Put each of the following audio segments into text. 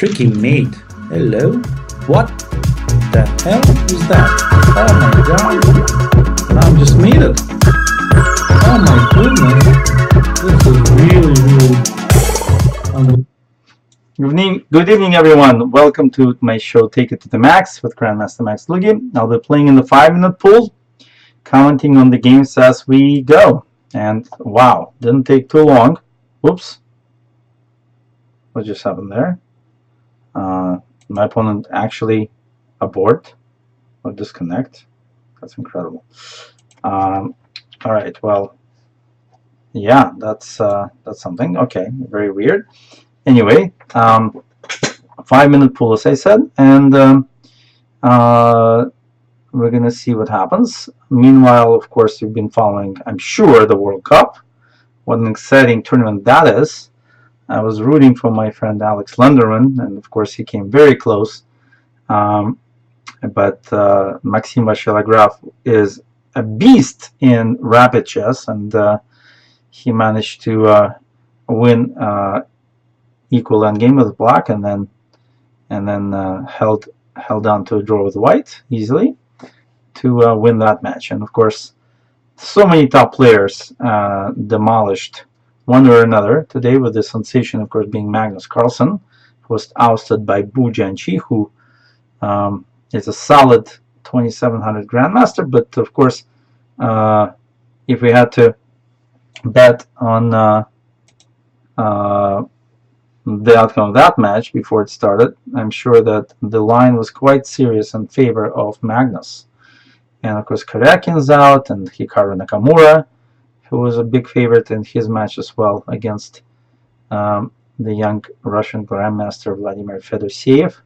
tricky mate. Hello? What the hell is that? Oh my god. I'm just made it. Oh my goodness. This is really Good evening, everyone. Welcome to my show, Take It to the Max, with Grandmaster Max Dlugy. I'll be playing in the 5-minute pool, commenting on the games as we go. And wow, didn't take too long. Whoops. What just happened there? My opponent actually abort or disconnect. That's incredible. All right, well, yeah, that's something. Okay, very weird. Anyway, 5-minute pool, as I said, and we're going to see what happens. Meanwhile, of course, you've been following, I'm sure, the World Cup. What an exciting tournament that is. I was rooting for my friend Alex Lunderman, and of course, he came very close. But Maxim Vachier-Lagrave is a beast in rapid chess, and he managed to win equal endgame with black, and then held on to a draw with white easily to win that match. And of course, so many top players demolished one or another today, with the sensation, of course, being Magnus Carlsen, who was ousted by Bu Jianqi, who is a solid 2700 grandmaster. But of course, if we had to bet on the outcome of that match before it started, I'm sure that the line was quite serious in favor of Magnus. And of course, Karyakin's out, and Hikaru Nakamura, who was a big favorite in his match as well against the young Russian grandmaster Vladimir Fedosiev,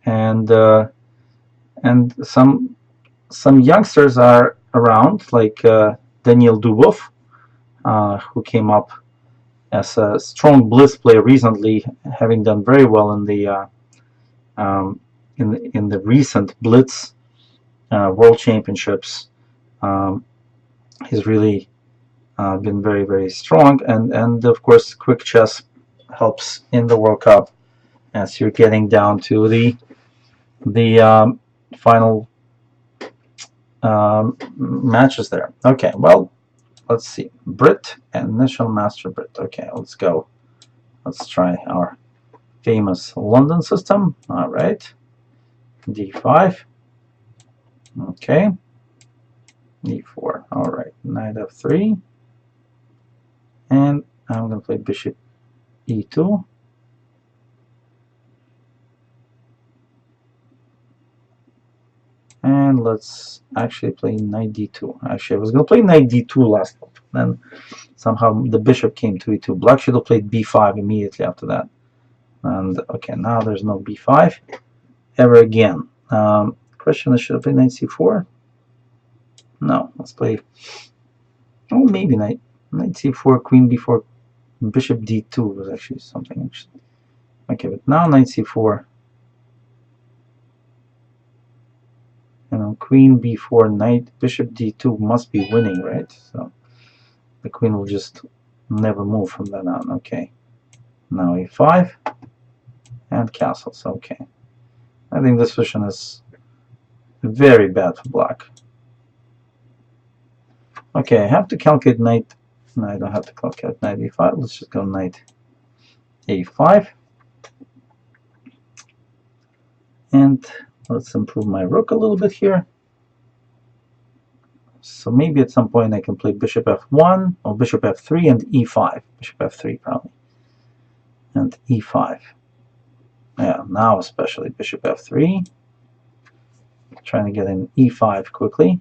and some youngsters are around, like Daniil Dubov, who came up as a strong Blitz player recently, having done very well in the in the recent Blitz World Championships. He's really been very, very strong, and of course, quick chess helps in the World Cup as you're getting down to the final matches there. Okay, well, let's see. Brit and National Master Brit. Okay, let's go. Let's try our famous London system. All right, D5. Okay, E4. All right, Knight F3, and I'm going to play Bishop E2. And let's actually play Knight D2. Actually, I was going to play Knight D2 last time. Then somehow the bishop came to E2. Black should have played B5 immediately after that. And okay, now there's no B5 ever again. Question is, should I play Knight C4? No, let's play. Oh, maybe Knight C4, Queen B4, Bishop D2 was actually something interesting. Okay, but now Knight C4. You know, Queen B4, Knight, Bishop D2 must be winning, right? So the Queen will just never move from then on. Okay, now E5 and castles. Okay, I think this position is very bad for Black. Okay, I have to calculate Knight. No, I don't have to calculate Knight E5. Let's just go Knight A5. And let's improve my rook a little bit here. So maybe at some point I can play Bishop F1 or Bishop F3 and E5. Bishop F3 probably. And E5. Yeah, now especially Bishop F3. Trying to get in E5 quickly.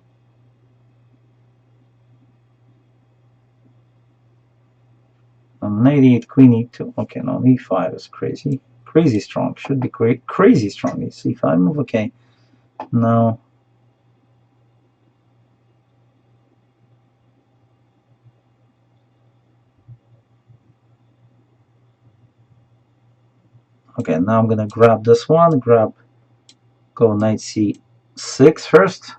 Knight E8, Queen E2. Okay, no, E5 is crazy. Crazy strong. Should be crazy strong. C5 move. Okay. No. Okay, now I'm going to grab this one. Go Knight C6 first.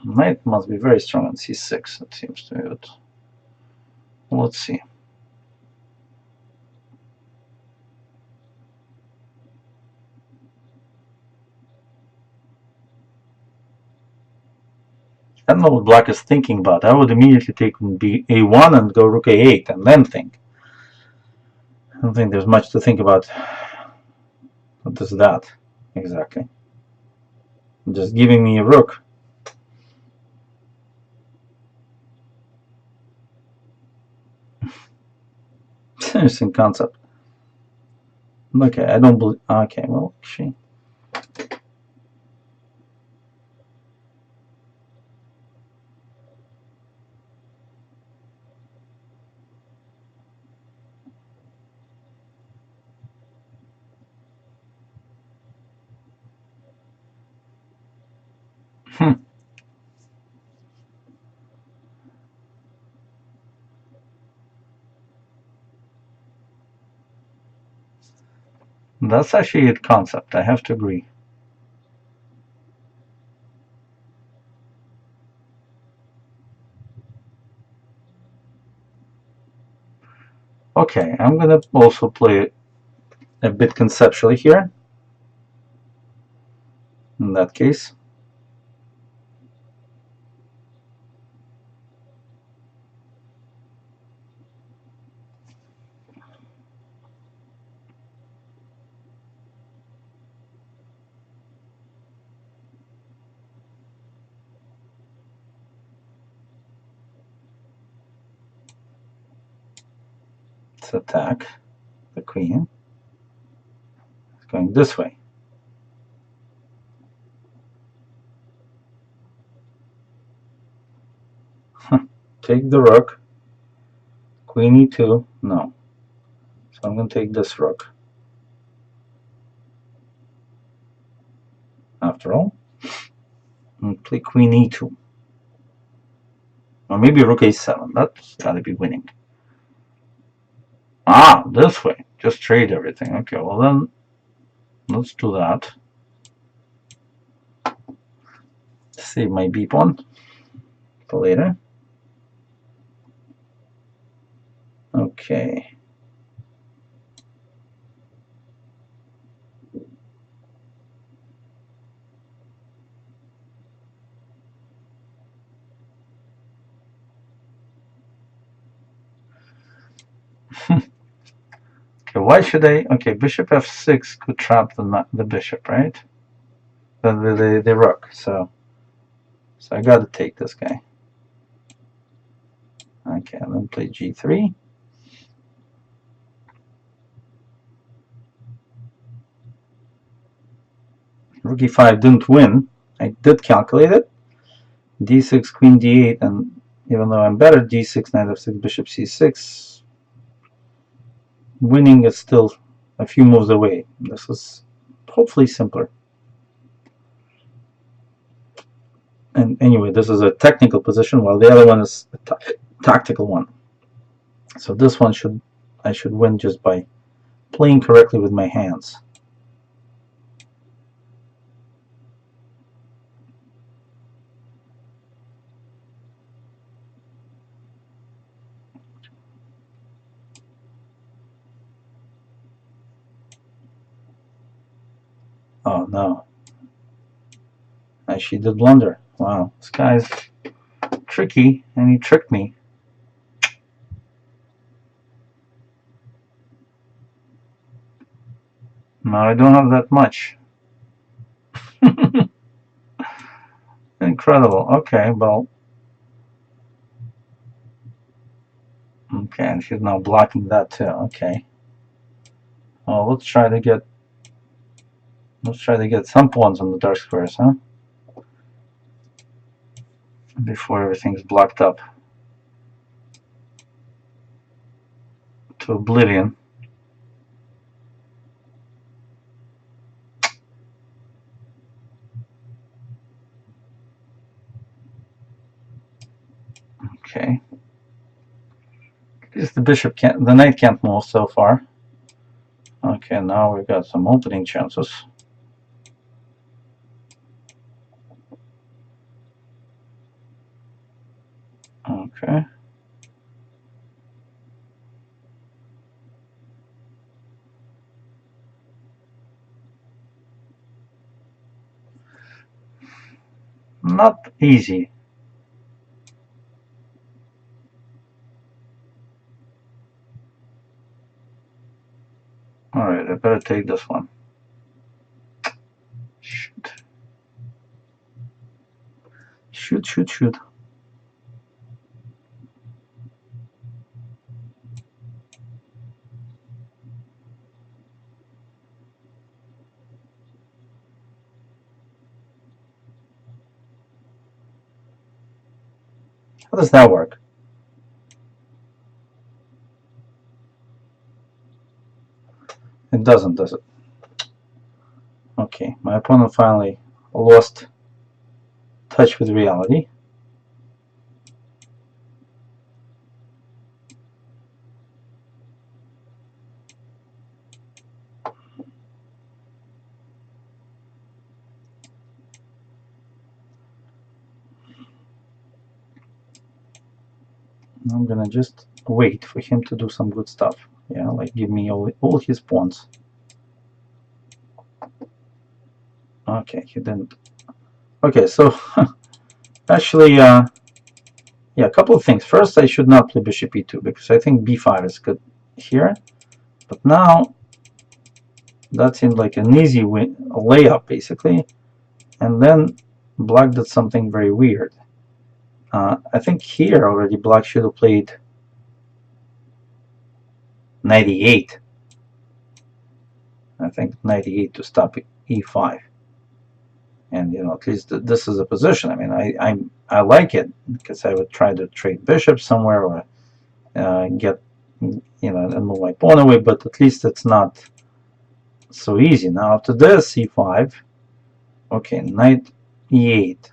Knight must be very strong on c6, it seems to me, but let's see. I don't know what black is thinking about. I would immediately take a1 and go rook a8 and then think. I don't think there's much to think about. What is that exactly? Just giving me a rook. Interesting concept. Okay, I don't believe. Okay, well, she. That's actually a concept, I have to agree. Okay, I'm going to also play a bit conceptually here. In that case. Let's attack the queen. It's going this way. Take the rook. Queen e2. No. So I'm going to take this rook. After all. And play queen e2. Or maybe rook a7. That's got to be winning. Ah, this way. Just trade everything. Okay, well then, let's do that. Save my b pawn for later. Okay. Okay, why should I? Okay, bishop f6 could trap the bishop, right? The rook. So I got to take this guy. Okay, and then play g3. Rook e5 didn't win. I did calculate it. d6, queen d8, and even though I'm better, d6, knight f6, bishop c6. Winning is still a few moves away. This is hopefully simpler. And anyway, this is a technical position, while the other one is a tactical one. So this one I should win just by playing correctly with my hands. Oh no. She did blunder. Wow, this guy's tricky, and he tricked me. Now I don't have that much. Incredible. Okay, well. Okay, and she's now blocking that too. Okay. Well, let's try to get some pawns on the dark squares, huh? Before everything's blocked up to oblivion. Okay. At least the knight can't move so far. Okay, now we've got some opening chances. Okay. Not easy. Alright, I better take this one. Shoot. Shoot, shoot, shoot. How does that work? It doesn't, does it? Okay, my opponent finally lost touch with reality. I'm gonna just wait for him to do some good stuff. Yeah, like give me all his pawns. Okay, he didn't. Okay, so actually, yeah, a couple of things. First, I should not play bishop e2 because I think b5 is good here. But now, that seemed like an easy win, a layup basically. And then black did something very weird. I think here already black should have played 98. I think 98 to stop e5. And at least this is a position. I mean, I like it because I would try to trade bishop somewhere or get and move my pawn away. But at least it's not so easy. Now after this e5, okay, knight e8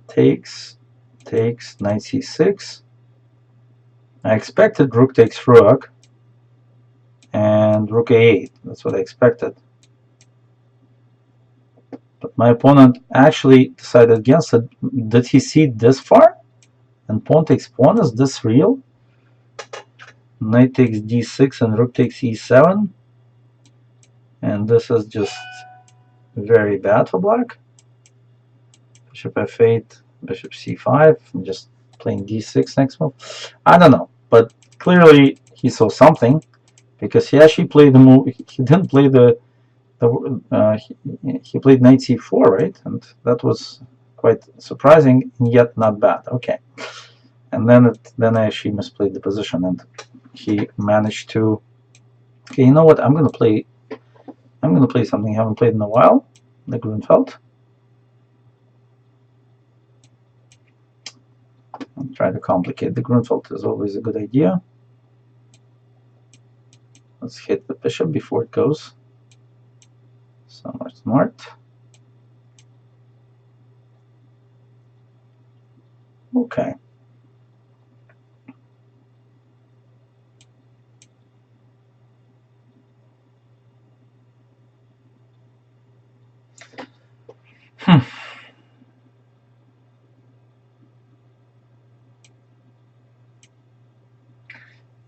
takes knight c6. I expected rook takes rook and rook a8. That's what I expected. But my opponent actually decided against it. Did he see this far? And pawn takes pawn, is this real? Knight takes d6 and rook takes e7. And this is just very bad for black. Bishop f8, bishop c5. I'm just playing d6 next move. I don't know, but clearly he saw something because he actually played the move. He didn't play he played knight c4, right? And that was quite surprising, yet not bad. Okay, and then I actually misplayed the position, and he managed to. Okay, you know what? I'm gonna play something I haven't played in a while, the Grunfeld. I'll try to complicate the Grunfeld is always a good idea. Let's hit the bishop before it goes. Somewhere smart. Okay.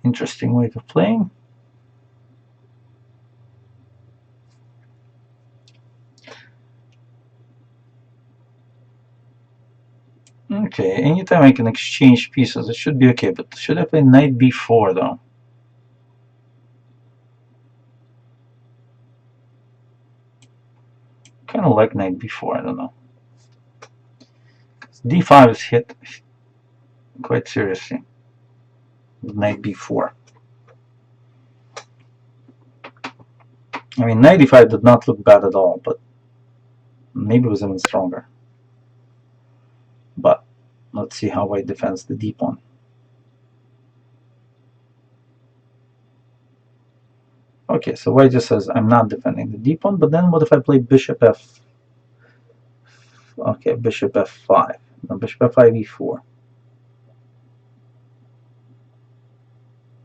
Interesting way of playing. Okay, anytime I can exchange pieces, it should be okay, but should I play knight b4 though? Kind of like knight b4, I don't know. d5 is hit quite seriously. Knight b4. I mean, knight d5 did not look bad at all, but maybe it was even stronger. But let's see how white defends the d pawn. Okay, so white just says I'm not defending the d pawn, but then what if I play bishop f? Okay, bishop f5. No, bishop f5 e4.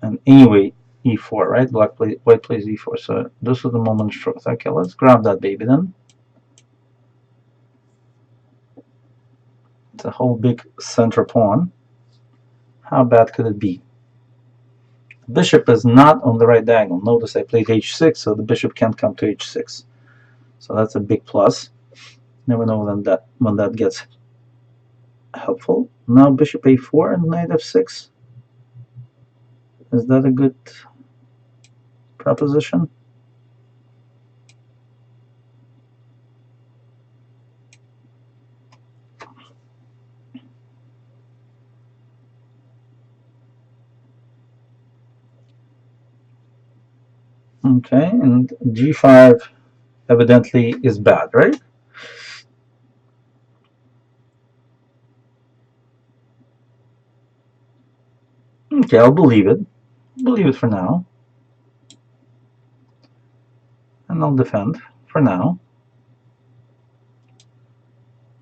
And anyway, e4, right? White plays e4. So this is the moment of truth. Okay, let's grab that baby then. the whole big center pawn. How bad could it be? The bishop is not on the right diagonal. Notice I played h6, so the bishop can't come to h6. So that's a big plus. Never know when that gets helpful. Now bishop a4 and knight f6. Is that a good proposition? Okay, and g5 evidently is bad, right? Okay, I'll believe it. Believe it for now. And I'll defend for now.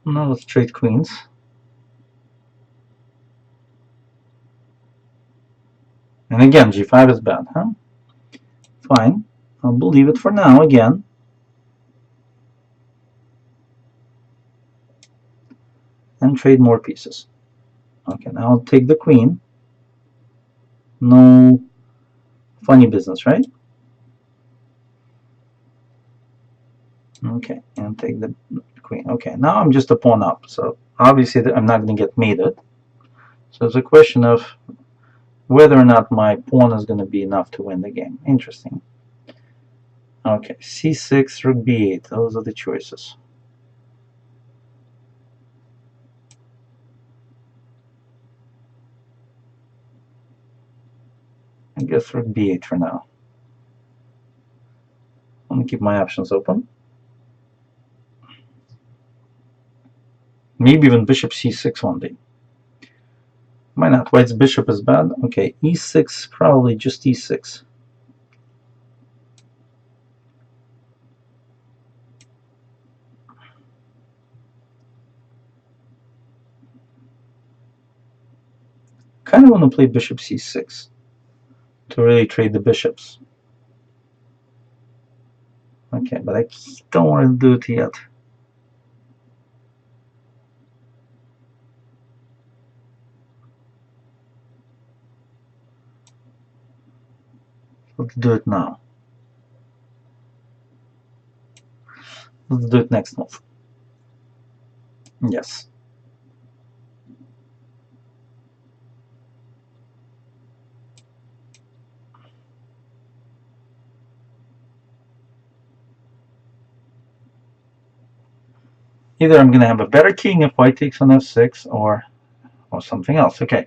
Now let's trade queens. And again, g5 is bad, huh? Fine. I'll believe it for now again. And trade more pieces. Okay, now I'll take the queen. No funny business, right? Okay, and take the queen. Okay, now I'm just a pawn up, so obviously I'm not going to get mated. So it's a question of whether or not my pawn is going to be enough to win the game. Interesting. Okay, c6, rook b8. Those are the choices. I guess rook b8 for now. I'm going to keep my options open. Maybe even bishop c6 one day. Why not? White's bishop is bad. Okay, e6, probably just e6. Kind of want to play bishop c6 to really trade the bishops. Okay, but I don't want to do it yet. Let's do it now. Let's do it next move. Yes. Either I'm going to have a better king if white takes on f6 or something else. Okay.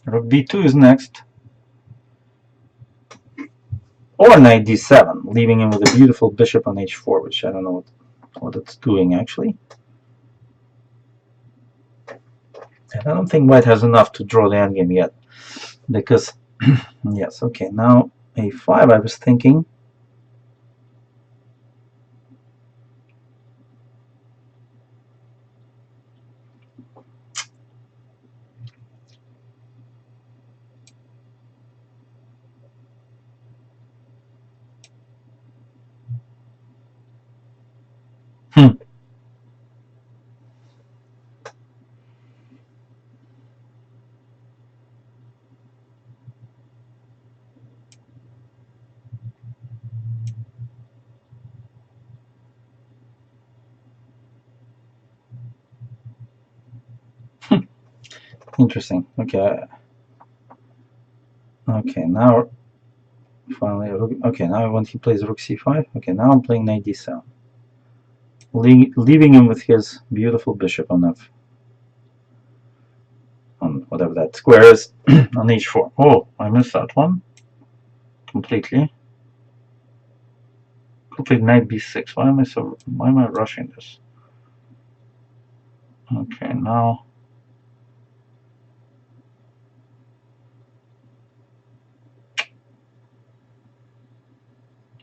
Rook d2 is next. Or knight d7, leaving him with a beautiful bishop on h4, which I don't know what it's doing actually. And I don't think white has enough to draw the endgame yet. Because, yes, okay, now a5, I was thinking. Interesting. Okay. Okay, now finally, okay, now when he plays rook c5, okay, now I'm playing knight d7, leaving him with his beautiful bishop on whatever that square is on h4. Oh, I missed that one completely. Could play knight b6. Why am I rushing this? Okay, now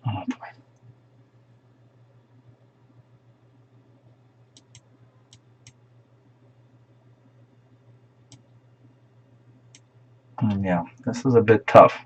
Oh, boy. Yeah, this is a bit tough.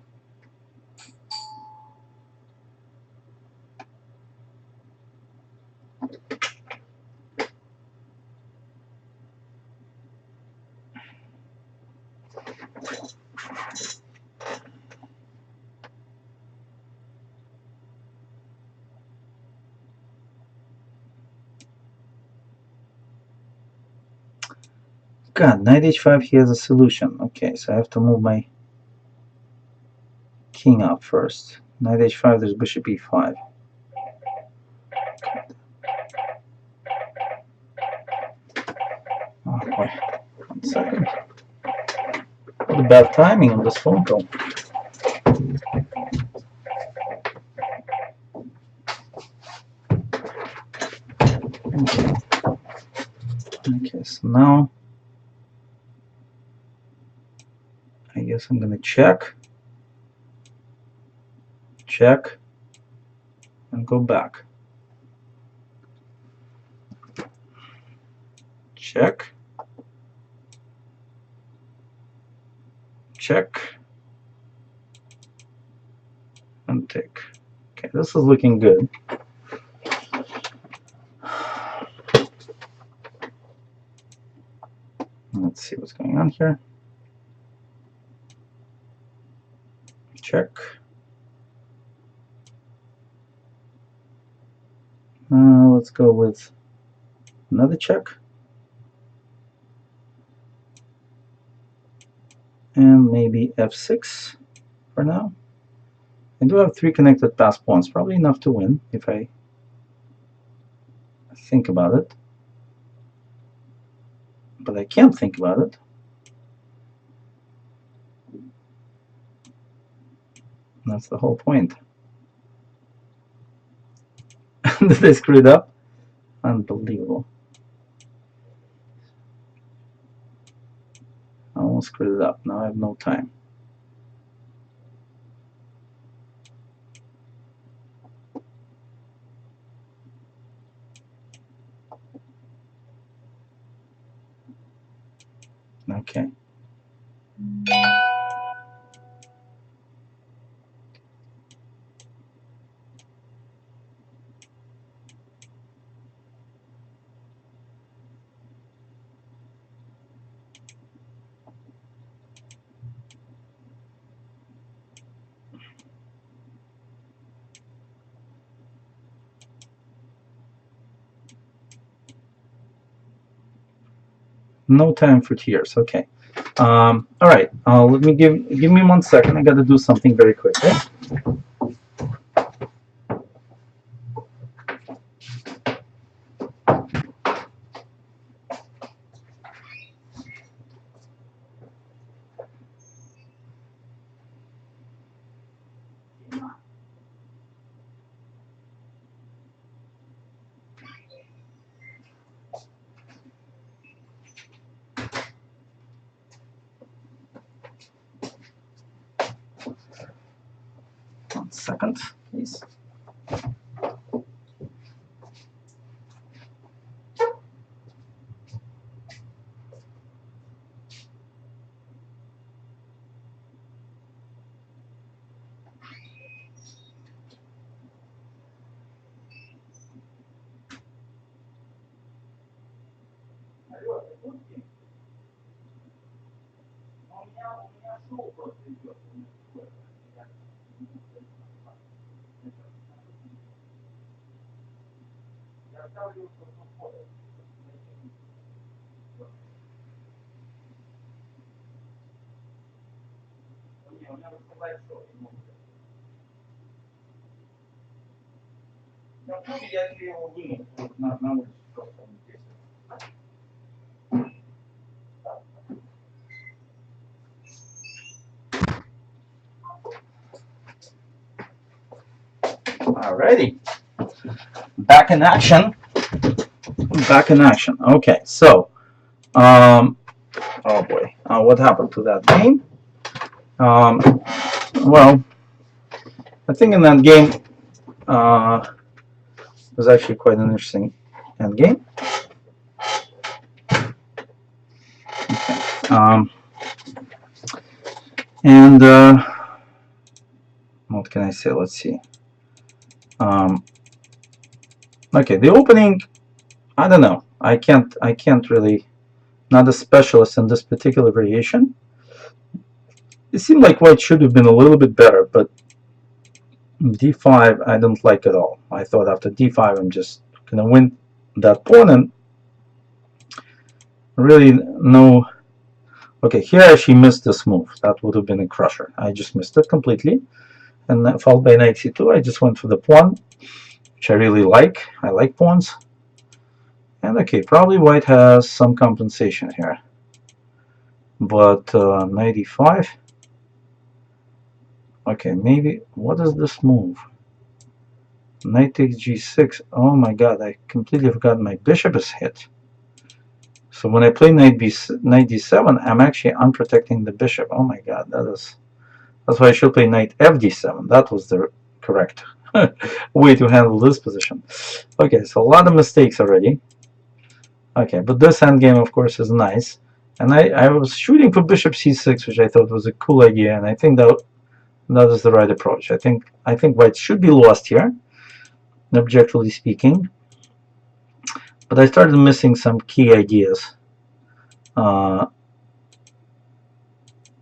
God, knight h5, he has a solution. Okay, so I have to move my king up first. Knight h5, there's bishop e5. Oh boy, 1 second. What a bad timing on this phone call. Okay, so now I guess I'm gonna check, and go back. Check, and take. Okay, this is looking good. Let's see what's going on here. Check. Let's go with another check. And maybe f6 for now. I do have 3 connected pass pawns, probably enough to win if I think about it. But I can't think about it. That's the whole point. Did I screw it up? Unbelievable. I almost screwed it up. Now I have no time. Okay. No time for tears. Okay. All right. Let me give me 1 second. I got to do something very quick. Okay? One second, please. Alrighty, back in action. Okay, so, oh boy, what happened to that game? Well, I think in that game was actually quite an interesting endgame. Okay. And what can I say? Let's see. Okay, the opening, I don't know. I can't really, not a specialist in this particular variation. It seemed like white should have been a little bit better, but d5 I don't like at all. I thought after d5 I'm just gonna win that pawn, and really no. Okay, here I actually missed this move. That would have been a crusher. I just missed it completely, and followed by knight c2 I just went for the pawn, which I really like. I like pawns. And okay, probably white has some compensation here, but knight e5. Okay, maybe, what is this move? Knight takes g6. Oh my god, I completely forgot my bishop is hit. So when I play knight d7, I'm actually unprotecting the bishop. Oh my god, that's why I should play knight fd7. That was the correct way to handle this position. Okay, so a lot of mistakes already. Okay, but this endgame, of course, is nice. And I was shooting for bishop c6, which I thought was a cool idea, and I think that is the right approach. I think white should be lost here, objectively speaking. But I started missing some key ideas. Yeah,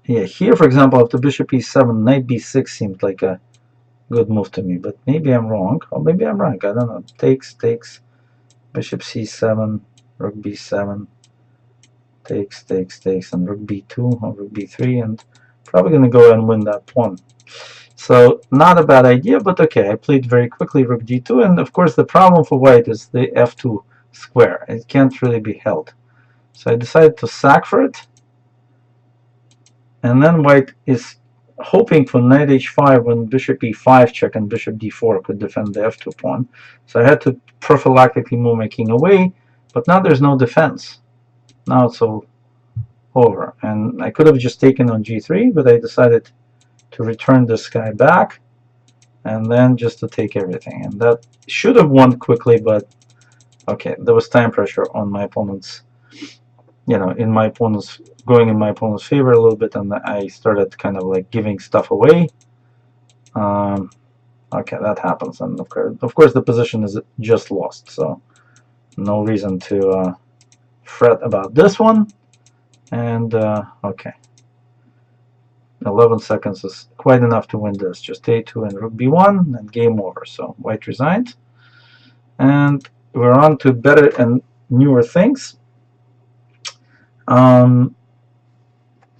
here, for example, after bishop e7, knight b6 seemed like a good move to me, but maybe I'm wrong. Or maybe I'm right. I don't know. Takes, bishop c7, rook b7, takes, and rook b2 or rook b3, and probably going to go and win that pawn. So not a bad idea, but okay, I played very quickly rook d2, and of course the problem for white is the f2 square. It can't really be held. So I decided to sack for it, and then white is hoping for knight h5 when bishop e5 check and bishop d4 could defend the f2 pawn. So I had to prophylactically move my king away, but now there's no defense. Now it's all over, and I could have just taken on g3, but I decided to return this guy back and then just to take everything, and that should have won quickly, but okay, there was time pressure on my opponent's, going in my opponent's favor a little bit, and I started kind of like giving stuff away. Okay, that happens, and of course the position is just lost, so no reason to fret about this one. And okay, 11 seconds is quite enough to win this. Just a2 and rook b1 and game over. So white resigned, and we're on to better and newer things.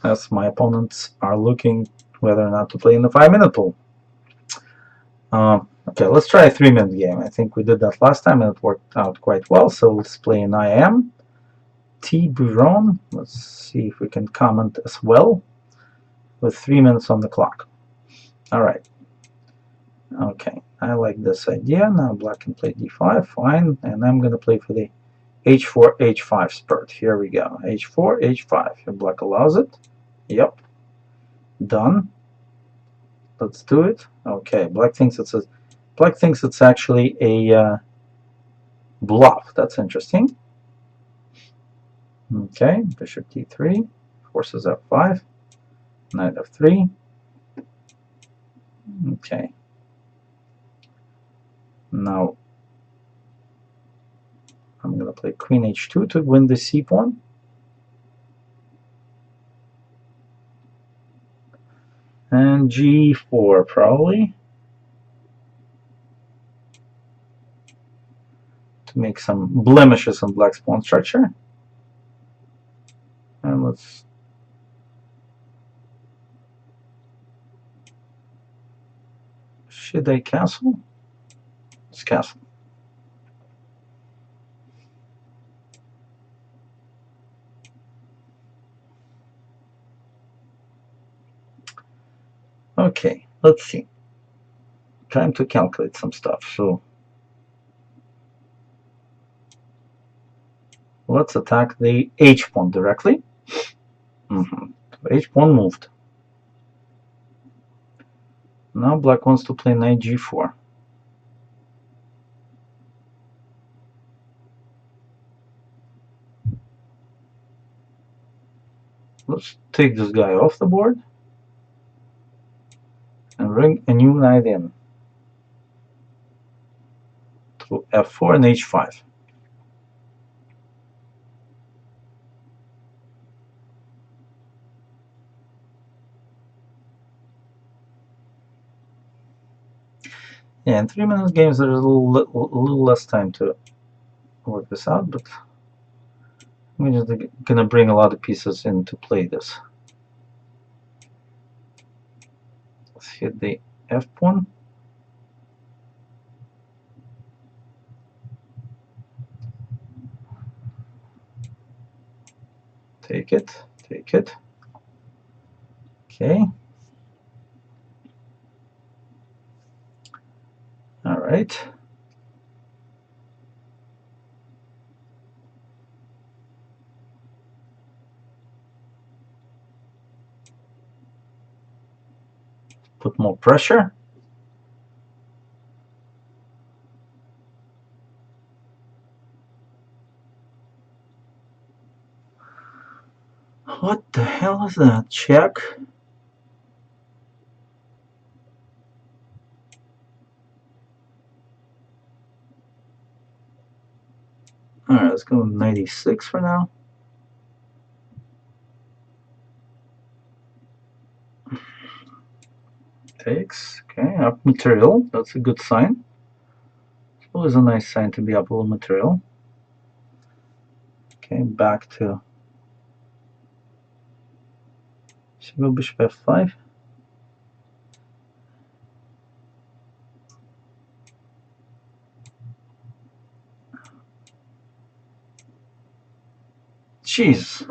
As my opponents are looking whether or not to play in the 5-minute pool. Okay, let's try a 3-minute game. I think we did that last time and it worked out quite well. So let's play an IM. T. Buron. Let's see if we can comment as well with 3 minutes on the clock. All right. Okay, I like this idea. Now black can play d5, fine, and I'm going to play for the h4, h5 spurt. Here we go. h4, h5. If black allows it. Yep. Done. Let's do it. Okay, black thinks it's actually a bluff. That's interesting. Okay, bishop d3, forces f5, knight f3. Okay. Now I'm going to play queen h2 to win the c pawn. And g4 probably to make some blemishes on black's pawn structure. And let's should I castle? Let's castle. Okay, let's see. Time to calculate some stuff. So let's attack the h pawn directly. H pawn moved. Now black wants to play knight g4. Let's take this guy off the board and bring a new knight in to f4 and h5. Yeah, in 3-minute games there's a little less time to work this out, but I'm just gonna bring a lot of pieces in to play this. Let's hit the f pawn. Take it, take it. Okay. All right. Put more pressure. What the hell is that? Check. Alright, let's go with 96 for now. Takes. Okay, up material. That's a good sign. It's always a nice sign to be up a little material. Okay, back to. Should go bishop f5. Jeez.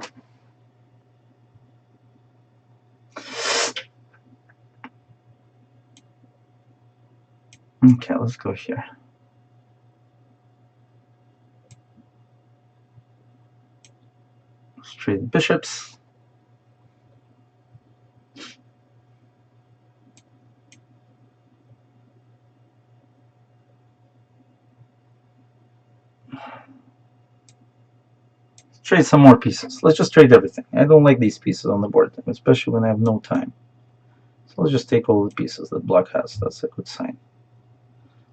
Okay, let's go here. Straight bishops. Trade some more pieces. Let's just trade everything. I don't like these pieces on the board, especially when I have no time. So let's just take all the pieces that black has. That's a good sign.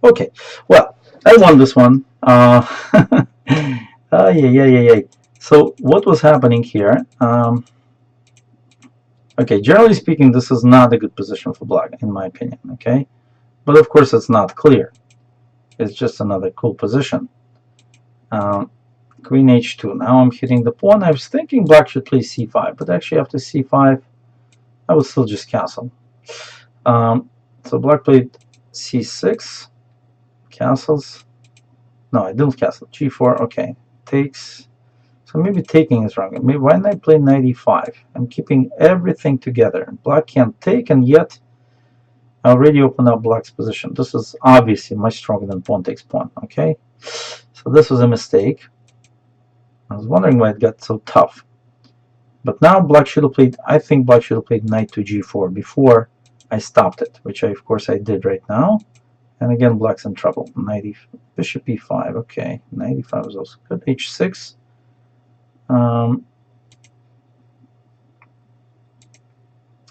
Okay, well, I won this one. Yeah. So what was happening here? Okay, generally speaking, this is not a good position for black, in my opinion. Okay, but of course it's not clear. It's just another cool position. Queen h2. Now I'm hitting the pawn. I was thinking black should play c5, but actually after c5, I would still just castle. So black played c6, castles. No, I didn't castle. g4. Okay, takes. So maybe taking is wrong. Maybe why didn't I play knight e5? I'm keeping everything together. Black can't take, and yet I already opened up black's position. This is obviously much stronger than pawn takes pawn. Okay, so this was a mistake. I was wondering why it got so tough. But now black should have played, I think black should have played knight to g4 before I stopped it, which of course I did right now. And again, black's in trouble. Bishop e5, okay. Knight e5 is also good. h6.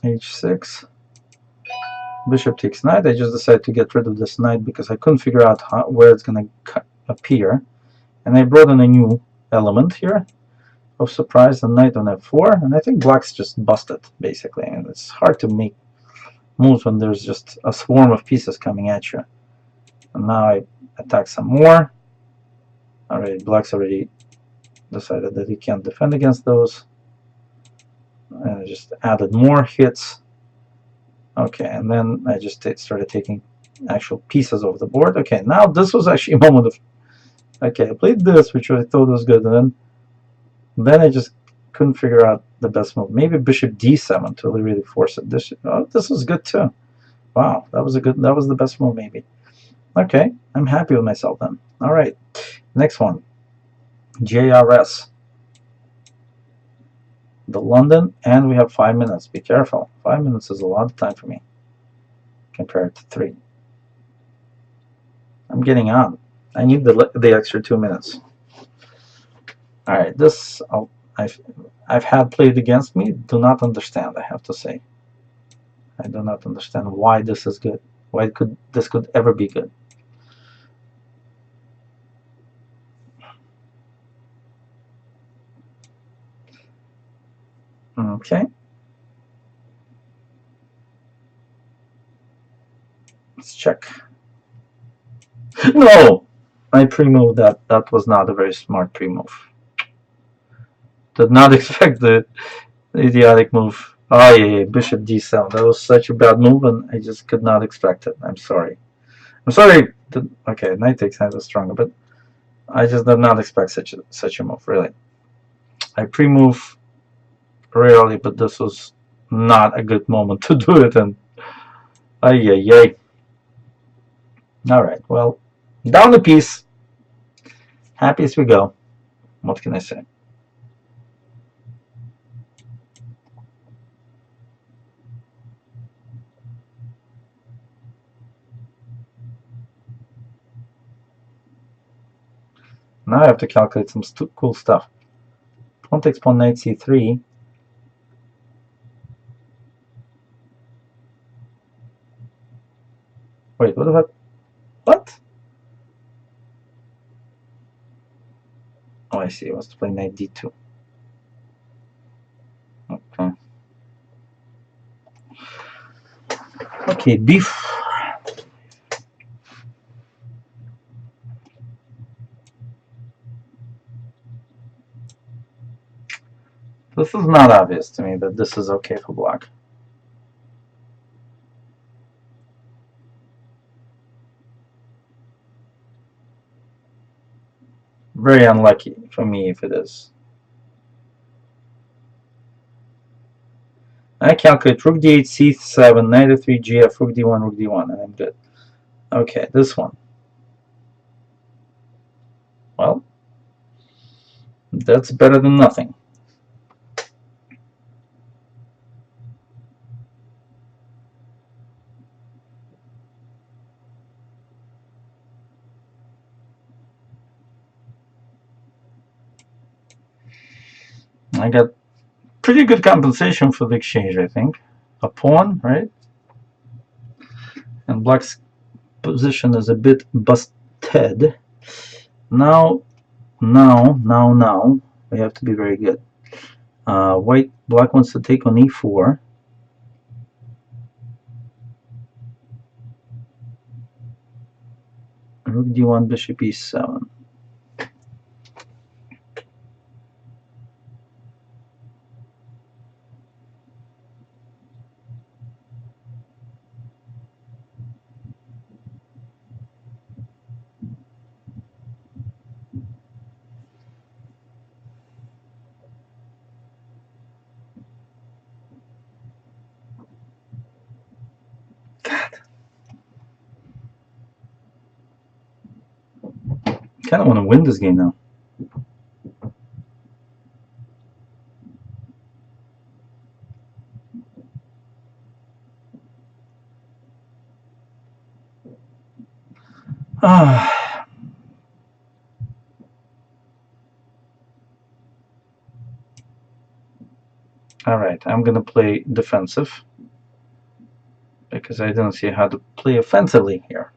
h6. Bishop takes knight. I just decided to get rid of this knight because I couldn't figure out where it's going to appear. And I brought in a new element here of surprise, the knight on f4, and I think black's just busted, basically. And it's hard to make moves when there's just a swarm of pieces coming at you. And now I attack some more. Alright, black's already decided that he can't defend against those. And I just added more hits. Okay, and then I just started taking actual pieces off the board. Okay, now this was actually a moment of... Okay, I played this, which I thought was good, and then I just couldn't figure out the best move. Maybe bishop d7 to really force it. This was good too. Wow, that was the best move maybe. Okay, I'm happy with myself then. All right, next one, JRS, the London, and we have 5 minutes. Be careful. 5 minutes is a lot of time for me compared to 3. I'm getting on. I need the extra 2 minutes. All right, this I've had played against me. Do not understand, I have to say. I do not understand why this is good. Why this could ever be good. Okay. Let's check. No! I pre-moved that. That was not a very smart pre-move. Did not expect the idiotic move. Oh yeah, bishop d7. That was such a bad move, and I just could not expect it. I'm sorry. I'm sorry. Okay, knight takes knight was stronger, but I just did not expect such a move. Really, I pre-move rarely, but this was not a good moment to do it. And ay. All right, well, down the piece. Happy as we go. What can I say? Now I have to calculate some cool stuff. Pawn takes pawn knight c3. Wait, what about what? Oh, I see. It was to play knight d2. Okay. Okay, beef. This is not obvious to me that this is okay for black. Very unlucky for me if it is. I calculate rook d8, c7, knight f3, gf, rook d1, rook d1, and I'm good. Okay, this one. Well, that's better than nothing. I got pretty good compensation for the exchange, I think. A pawn, right? And black's position is a bit busted. Now, we have to be very good. Black wants to take on e4. Rook d1, bishop e7. Kind of want to win this game now. Ah. Alright, I'm gonna play defensive because I don't see how to play offensively here.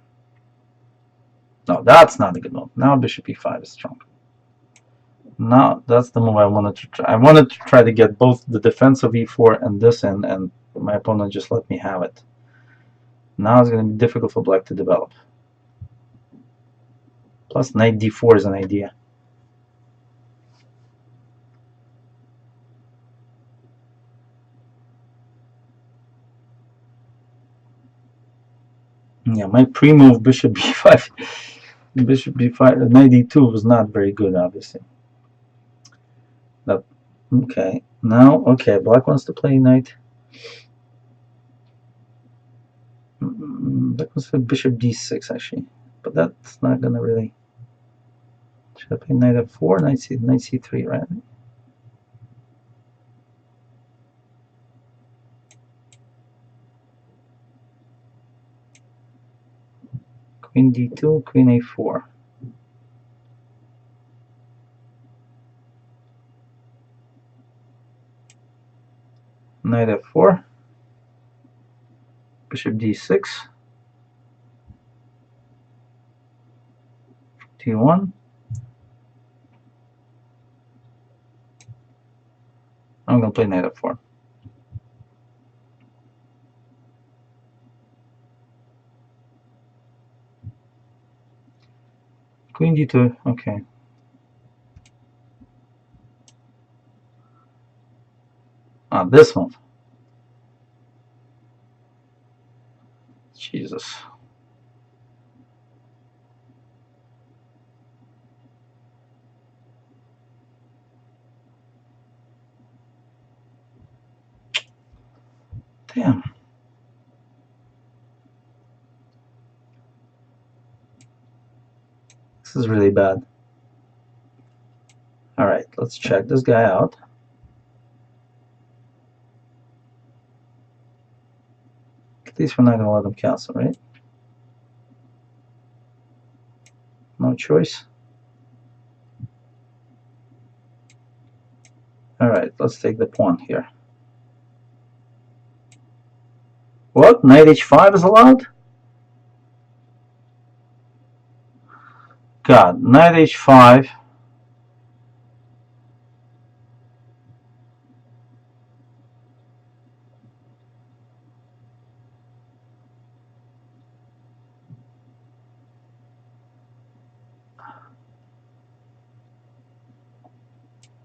No, that's not a good move. Now bishop e5 is strong. Now that's the move I wanted to try. I wanted to try to get both the defense of e4 and this in, and my opponent just let me have it. Now it's going to be difficult for black to develop. Plus knight d4 is an idea. Yeah, my pre-move bishop b5, bishop b5, knight d2 was not very good, obviously. But, okay, now, okay, black wants to play knight. Black wants to play bishop d6, actually. But that's not going to really... Should I play knight f4, knight c3, right? Queen d2, queen a4. Knight f4, bishop d6, d1. I'm going to play knight f4. Queen d2, okay. Ah, this one. Jesus. Damn. This is really bad. Alright, let's check this guy out. At least we're not going to let him cancel, right? No choice. Alright, let's take the pawn here. What? Knight h5 is allowed? God, knight h5.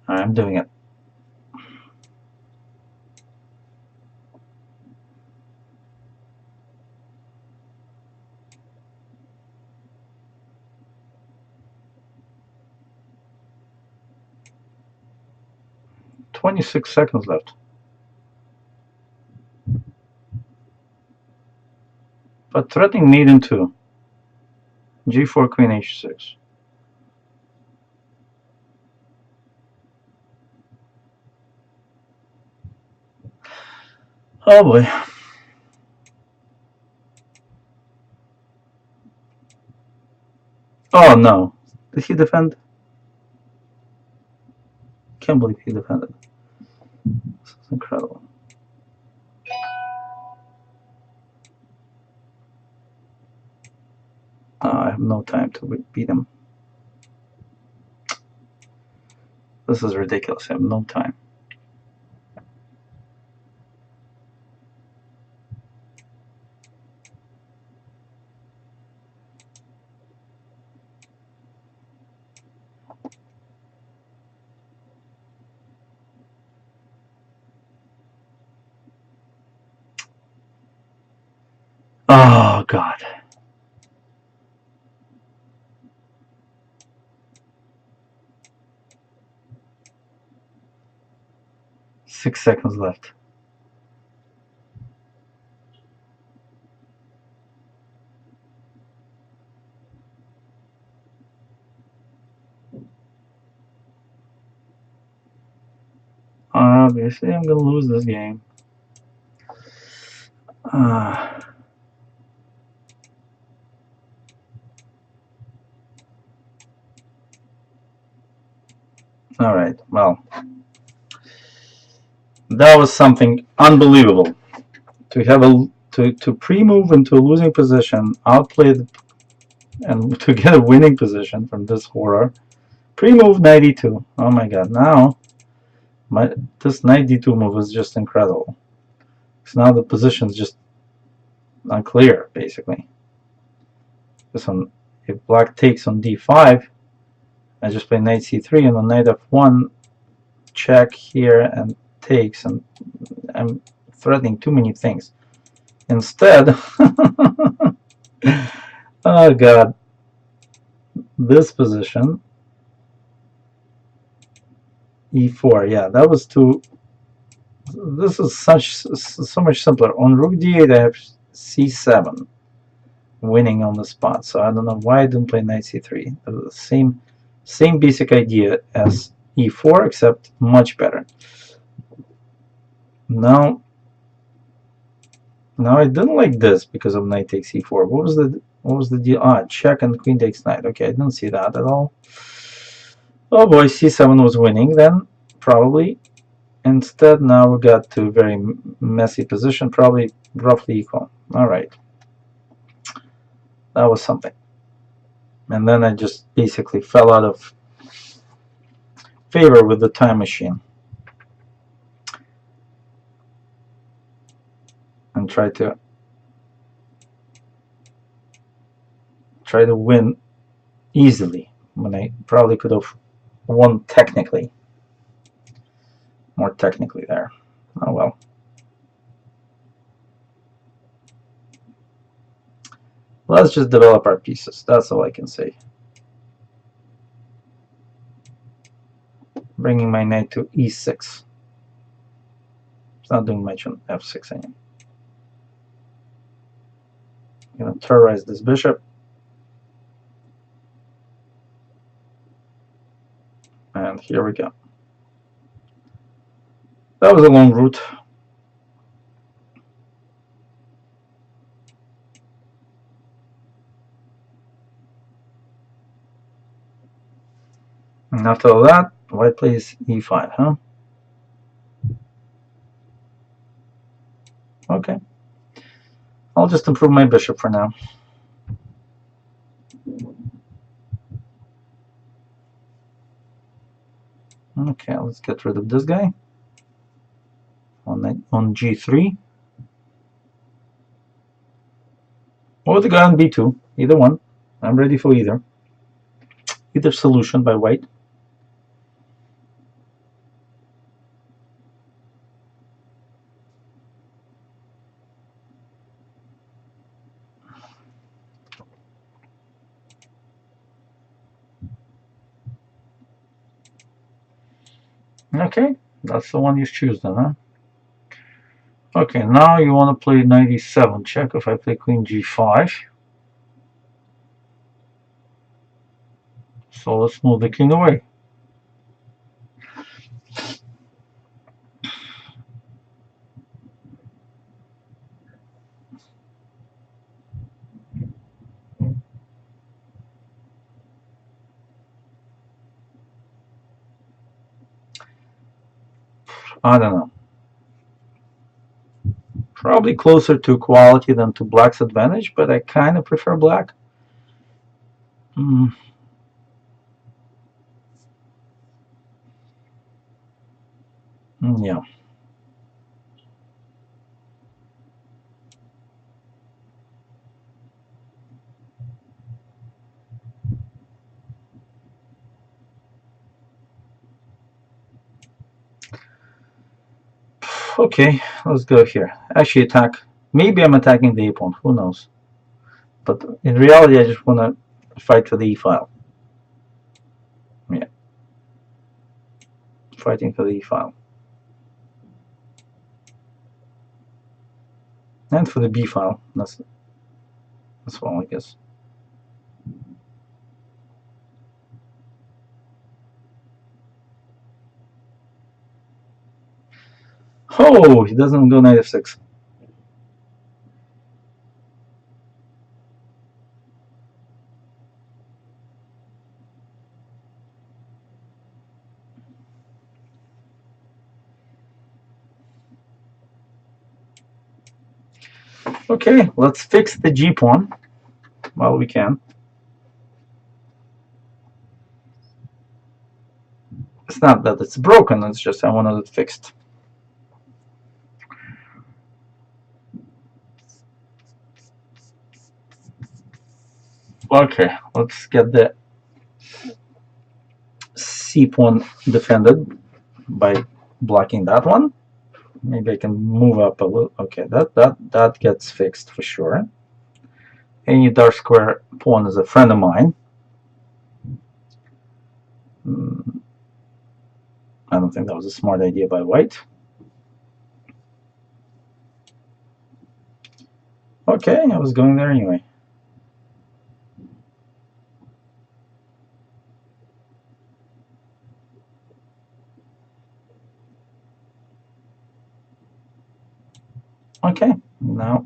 Alright, I'm doing it. "26 seconds left. But threatening mate in 2. g4, queen h6. Oh boy. Oh no. Did he defend? Can't believe he defended. This is incredible. I have no time to beat him. This is ridiculous. I have no time. Oh God. Six seconds left. Obviously, I'm going to lose this game. Alright, well, that was something unbelievable. To have to pre-move into a losing position, outplay and to get a winning position from this horror. Pre-move knight e2. Oh my god, now this knight d2 move is just incredible. So now the position's just unclear, basically. This one, if black takes on d5, I just play knight c3 and on knight f1, check here and takes, and I'm threatening too many things. Instead, oh god, this position, e4, yeah, that was too. This is so much simpler. On rook d8, I have c7, winning on the spot. So I don't know why I didn't play knight c3. The same basic idea as e4, except much better. Now I didn't like this because of knight takes e4. What was the deal? Ah, check and queen takes knight. Okay, I didn't see that at all. Oh boy, c7 was winning then, probably. Instead, now we got to a very messy position, probably roughly equal. All right, that was something. And then I just basically fell out of favor with the time machine and try to win easily when I probably could have won technically, more technically there. Oh well. Let's just develop our pieces. That's all I can say. Bringing my knight to e6. It's not doing much on f6 anymore. I'm going to terrorize this bishop. And here we go. That was a long route. And after all that, white plays e5, huh? Okay. I'll just improve my bishop for now. Okay, let's get rid of this guy. On g3. Or the guy on b2. Either one. I'm ready for either. Either solution by white. Okay, that's the one you choose then, huh? Okay, now you want to play 97 check if I play queen g5. So let's move the king away. I don't know. Probably closer to equality than to black's advantage, but I kind of prefer black. Yeah. Okay, let's go here. Actually attack. Maybe I'm attacking the e-pawn, who knows. But in reality, I just want to fight for the e-file. Yeah. Fighting for the e-file. And for the b-file. That's all, I guess. Oh, he doesn't go knight f6. Okay, let's fix the g-pawn while we can. It's not that it's broken, it's just I wanted it fixed. Okay, let's get the c-pawn defended by blocking that one. Maybe I can move up a little. Okay, that gets fixed for sure. Any dark square pawn is a friend of mine. I don't think that was a smart idea by white. Okay, I was going there anyway. Okay, now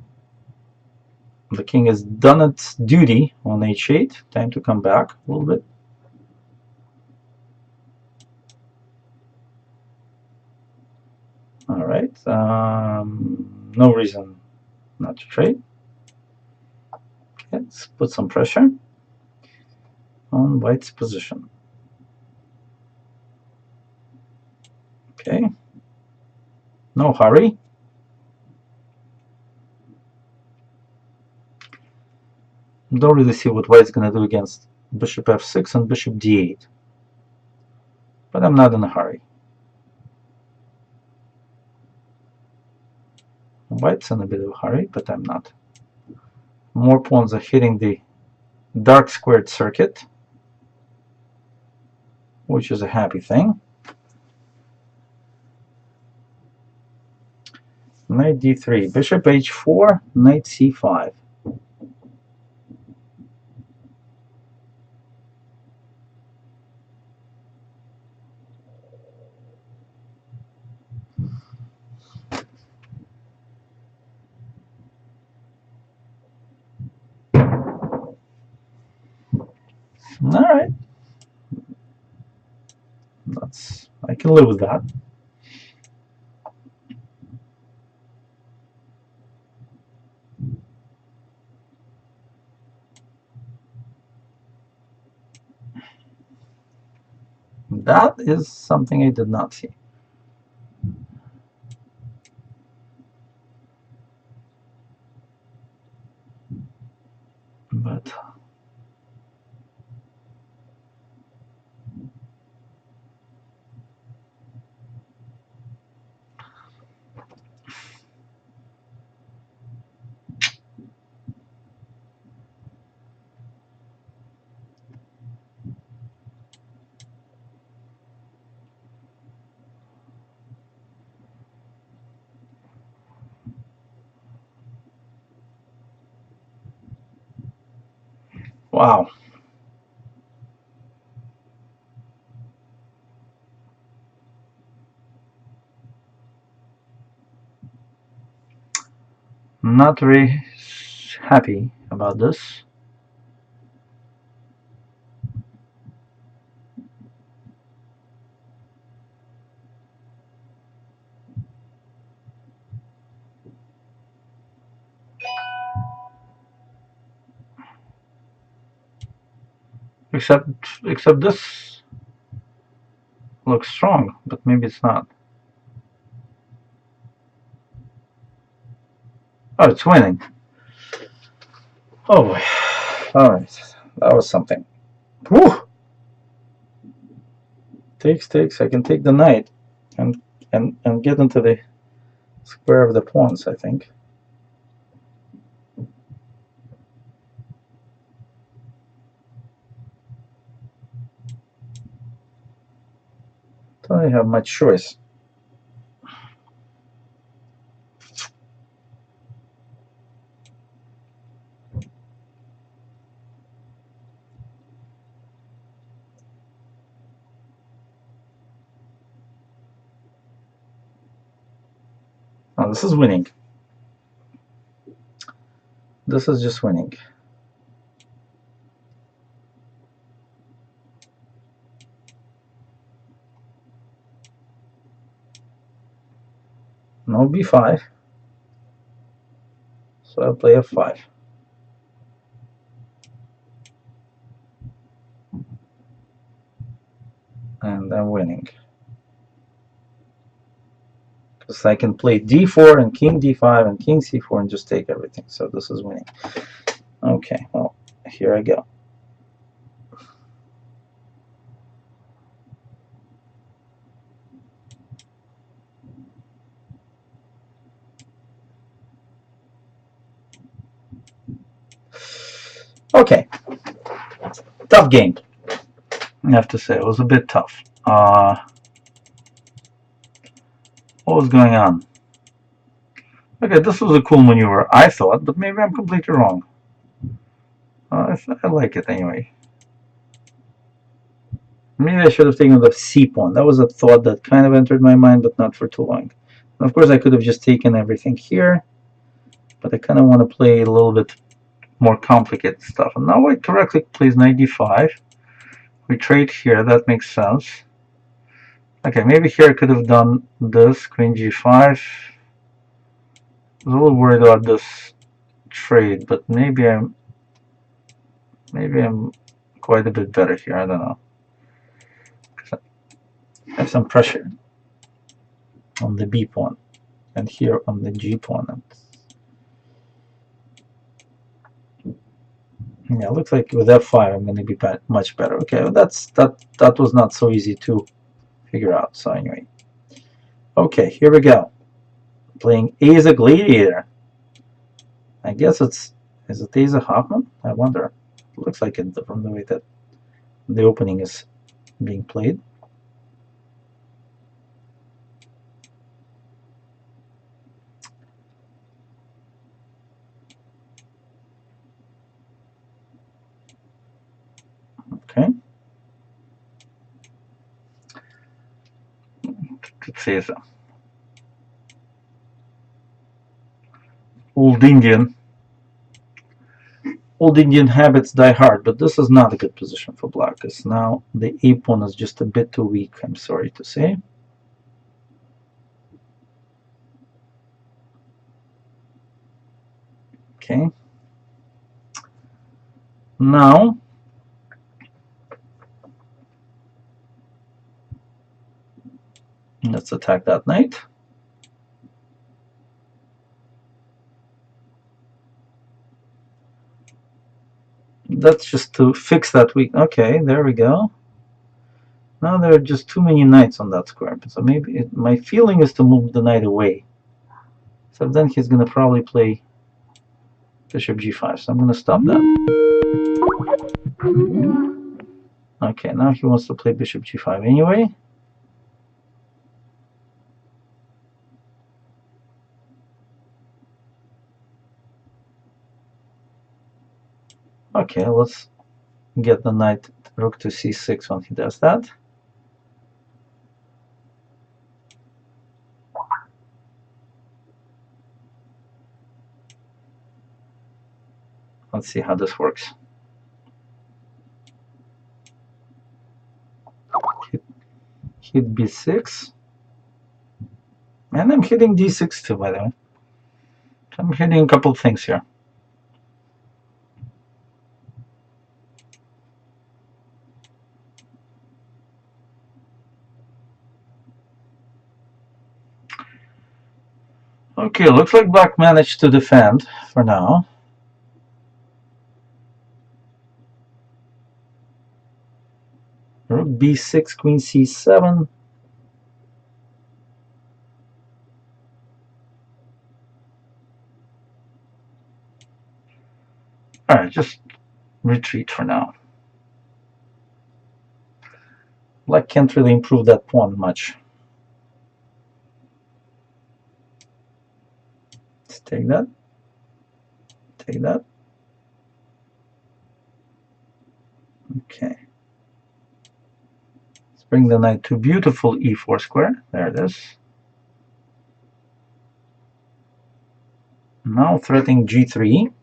the king has done its duty on h8. Time to come back a little bit. All right. No reason not to trade. Let's put some pressure on white's position. Okay. No hurry. Don't really see what white's going to do against bishop f6 and bishop d8. But I'm not in a hurry. White's in a bit of a hurry, but I'm not. More pawns are hitting the dark squared circuit, which is a happy thing. Knight d3, bishop h4, knight c5. All right. I can live with that. That is something I did not see. But wow. Not very happy about this. Except this looks strong, but maybe it's not. Oh, it's winning. Oh boy. All right, that was something. Whew. Takes. I can take the knight and get into the square of the pawns, I think. Don't really have much choice. Oh, this is winning. This is just winning. No b5. So I'll play f5. And I'm winning. Because I can play d4 and king d5 and king c4 and just take everything. So this is winning. Okay, well, here I go. Okay, tough game. I have to say, it was a bit tough. What was going on? Okay, this was a cool maneuver, I thought, but maybe I'm completely wrong. I like it anyway. Maybe I should have taken the c pawn. That was a thought that kind of entered my mind, but not for too long. And of course, I could have just taken everything here, but I kind of want to play a little bit more complicated stuff. And now white correctly plays knight d5. We trade here, that makes sense. Okay, maybe here I could have done this, queen g5. I was a little worried about this trade, but maybe I'm quite a bit better here. I don't know. I have some pressure on the b pawn and here on the g pawn. Yeah, it looks like with f5 I'm going to be much better. Okay, well that was not so easy to figure out. So anyway, okay, here we go. Playing A as a gladiator. I guess is it Asa Hoffman? I wonder. It looks like it from the way that the opening is being played. Okay. Let's see. Old Indian. Old Indian habits die hard, but this is not a good position for black, because now the A pawn is just a bit too weak, I'm sorry to say. Okay. Now, let's attack that knight. That's just to fix that weak. Okay, there we go. Now there are just too many knights on that square. So maybe my feeling is to move the knight away. So then he's going to probably play bishop g5. So I'm going to stop that. Okay, now he wants to play bishop g5 anyway. Okay, let's get the knight rook to c6 when he does that. Let's see how this works. Hit b6. And I'm hitting d6 too, by the way. I'm hitting a couple of things here. Okay, looks like black managed to defend for now. Rook b6, queen c7. Alright, just retreat for now. Black can't really improve that pawn much. Let's take that. Take that. Okay. Let's bring the knight to beautiful e4 square. There it is. Now threatening g3.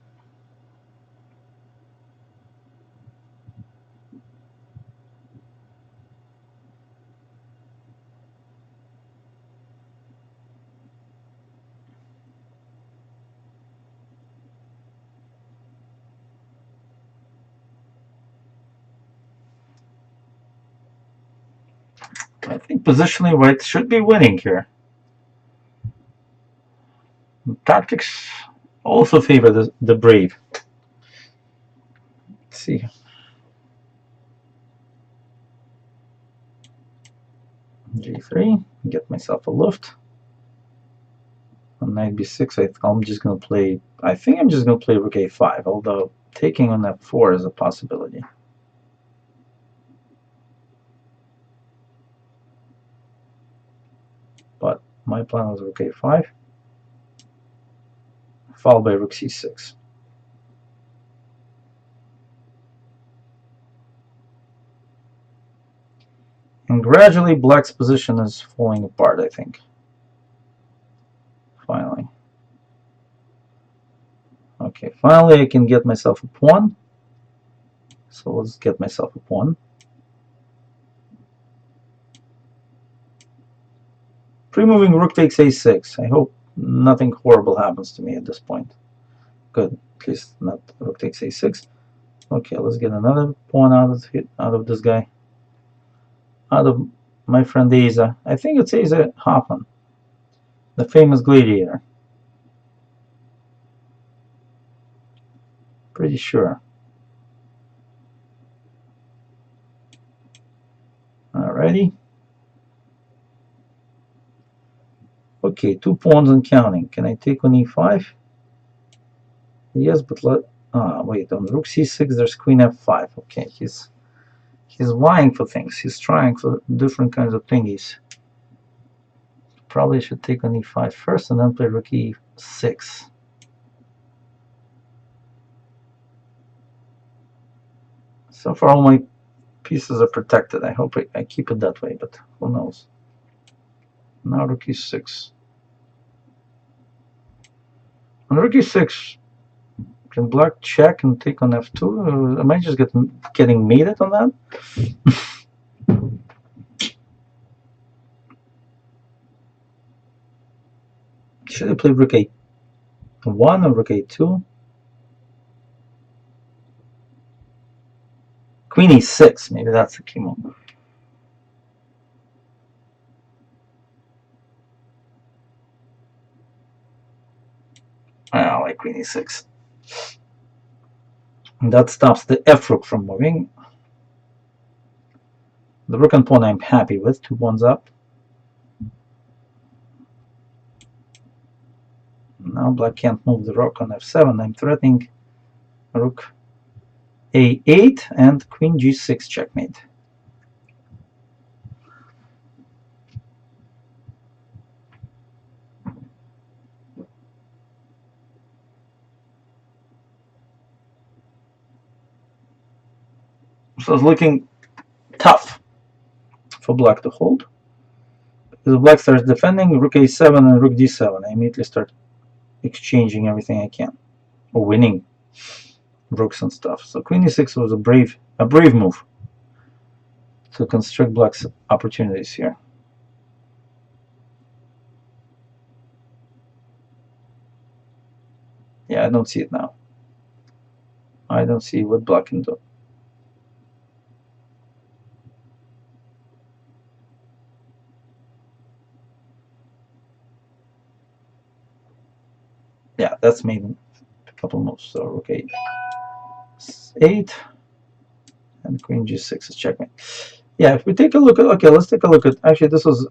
I think positionally white should be winning here. Tactics also favor the brave. Let's see. g3, get myself a lift. On knight b6, I'm just going to play, I think I'm just going to play rook a5, although taking on f4 is a possibility. But my plan was rook a5, followed by rook c6. And gradually black's position is falling apart, I think. Finally. Okay, finally I can get myself a pawn. So let's get myself a pawn. Pre-moving rook takes a6. I hope nothing horrible happens to me at this point. Good, at least not rook takes a6. Okay, let's get another pawn out of this guy. Out of my friend Asa. I think it's Asa Hoffman, the famous gladiator. Pretty sure. Alrighty. Okay, 2 pawns and counting. Can I take on e5? Yes, but wait, on rook c6 there's queen f5. Okay, he's vying for things. He's trying for different kinds of thingies. Probably should take on e5 first and then play rook e6. So far all my pieces are protected. I hope I keep it that way, but who knows. Now rook e6. On rook e6, can black check and take on f2? Am I just getting mated on that? Should I play rook a1 or rook a2? Queen e6, maybe that's the key move. I like queen e6. And that stops the f rook from moving. The rook and pawn I'm happy with, 2 pawns up. Now black can't move the rook on f7. I'm threatening rook a8 and queen g6 checkmate. So it's looking tough for black to hold. Because black starts defending, rook a7 and rook d7. I immediately start exchanging everything I can, or winning rooks and stuff. So queen e6 was a brave move to constrict black's opportunities here. Yeah, I don't see it now. I don't see what black can do. Yeah, that's made a couple moves. So rook a8 and queen g6 is checkmate. Yeah, if we take a look at, okay, let's take a look at, actually this was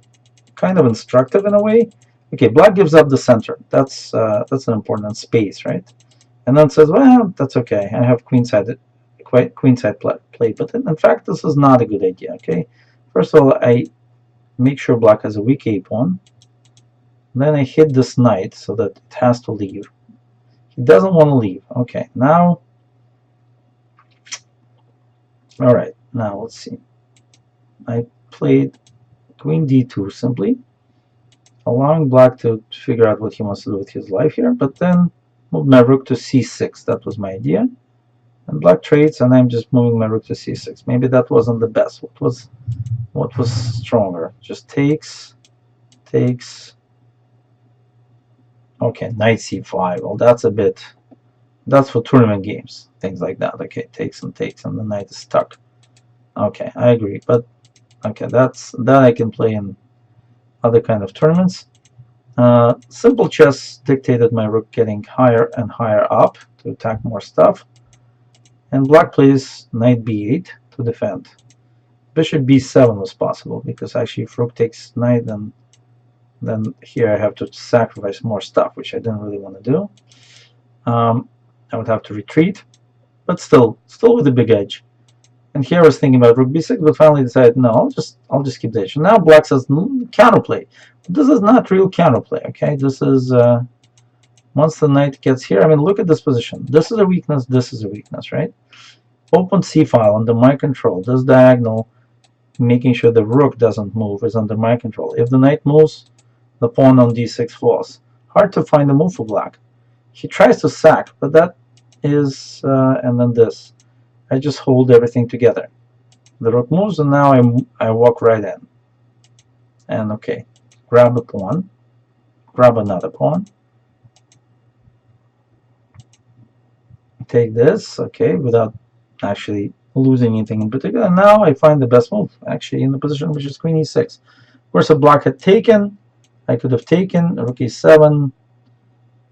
kind of instructive in a way. Okay, black gives up the center. That's an important space, right? And then says, well, that's okay. I have queenside play. But in fact, this is not a good idea. Okay, first of all, I make sure black has a weak a pawn. Then I hit this knight so that it has to leave. He doesn't want to leave. Okay, now, all right. Now let's see. I played queen d2 simply, allowing black to figure out what he wants to do with his life here, but then moved my rook to c6. That was my idea. And black trades, and I'm just moving my rook to c6. Maybe that wasn't the best. What was stronger? Just takes. Okay, knight c5. Well, that's for tournament games, things like that. Okay, takes, and the knight is stuck. Okay, I agree, but okay, that I can play in other kind of tournaments. Simple chess dictated my rook getting higher and higher up to attack more stuff. And black plays knight b8 to defend. Bishop b7 was possible, because actually if rook takes knight, then here I have to sacrifice more stuff, which I didn't really want to do. I would have to retreat, but still with a big edge. And here I was thinking about rook b6, but finally decided, no, I'll just keep the edge. And now black says counterplay. This is not real counterplay, okay? This is once the knight gets here, I mean, look at this position. This is a weakness, this is a weakness, right? Open c file under my control. This diagonal, making sure the rook doesn't move, is under my control. If the knight moves, the pawn on d6 falls. Hard to find a move for black. He tries to sack, but that is, and then this. I just hold everything together. The rook moves, and now I walk right in. And okay, grab a pawn, grab another pawn, take this, okay, without actually losing anything in particular. And now I find the best move, actually, in the position which is queen e6. Of course, a black had taken. I could have taken rook e7.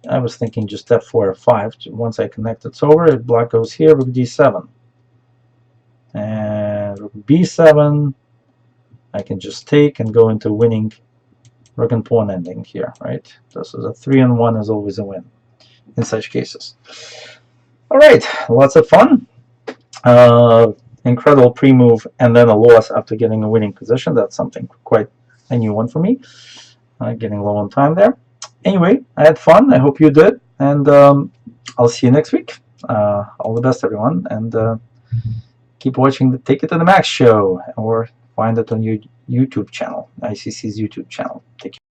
I was thinking just f4, f5. Once I connect it's over. Black goes here, rook d7. And rook b7. I can just take and go into winning rook and pawn ending here, right? This is a 3-on-1 is always a win in such cases. All right, lots of fun. Incredible pre-move and then a loss after getting a winning position. That's something quite a new one for me. Getting low on time there. Anyway, I had fun. I hope you did. And I'll see you next week. All the best, everyone. And keep watching the Take It to the Max show or find it on your YouTube channel, ICC's YouTube channel. Take care.